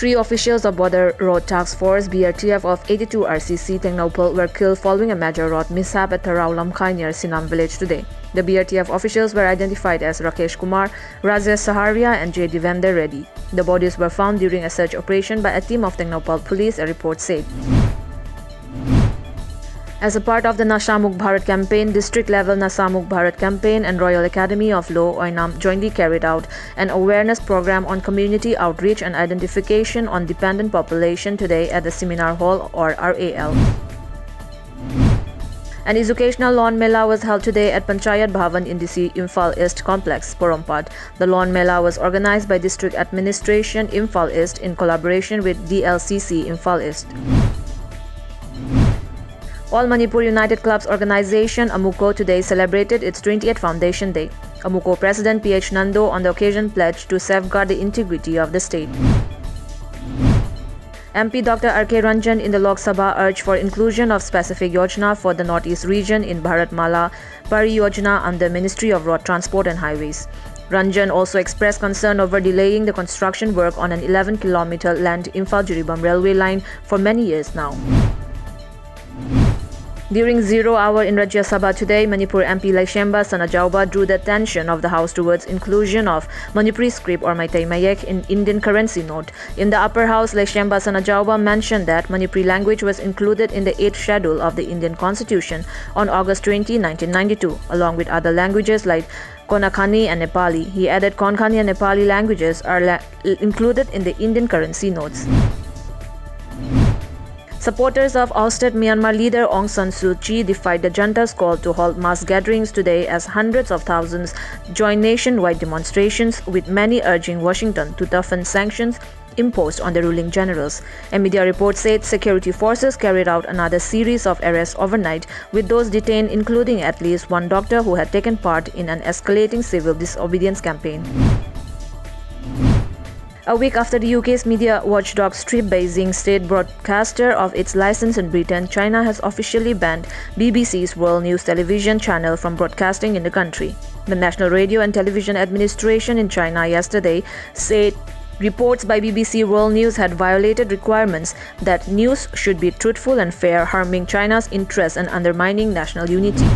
3 officials of Border Road Task Force (BRTF) of 82 RCC Tengnoupal were killed following a major road mishap at Tarau Lamkai near Sinam village today. The BRTF officials were identified as Rakesh Kumar, Rajesh Saharia and J. Devender Reddy. The bodies were found during a search operation by a team of Tengnoupal police, a report said. As a part of the Nasha Mukht Bharat campaign, district-level Nasha Mukht Bharat campaign and Royal Academy of Law (OINAM) jointly carried out an awareness program on community outreach and identification on dependent population today at the Seminar Hall or RAL. An educational lawn mela was held today at Panchayat Bhavan in DC Imphal East Complex, Porompat. The lawn mela was organized by District Administration Imphal East in collaboration with DLCC Imphal East. All Manipur United Clubs organization AMUCO today celebrated its 20th Foundation Day. AMUCO President PH Nando on the occasion pledged to safeguard the integrity of the state. MP Dr. R.K. Ranjan in the Lok Sabha urged for inclusion of specific yojana for the Northeast region in Bharatmala Pariyojana under Ministry of Road Transport and Highways. Ranjan also expressed concern over delaying the construction work on an 11-kilometer land Imphal-Jiribam railway line for many years now. During 0 hour in Rajya Sabha today, Manipur MP Lamjingba Tomtv drew the attention of the House towards inclusion of Manipuri script or Maitai Mayek in Indian currency note. In the upper house, Lamjingba Tomtv mentioned that Manipuri language was included in the 8th schedule of the Indian Constitution on August 20, 1992, along with other languages like Konkani and Nepali. He added Konkani and Nepali languages are included in the Indian currency notes. Supporters of ousted Myanmar leader Aung San Suu Kyi defied the junta's call to halt mass gatherings today as hundreds of thousands joined nationwide demonstrations, with many urging Washington to toughen sanctions imposed on the ruling generals. A media report said security forces carried out another series of arrests overnight, with those detained including at least one doctor who had taken part in an escalating civil disobedience campaign. A week after the UK's media watchdog stripped Beijing state broadcaster of its license in Britain, China has officially banned BBC's World News television channel from broadcasting in the country. The National Radio and Television Administration in China yesterday said reports by BBC World News had violated requirements that news should be truthful and fair, harming China's interests and undermining national unity.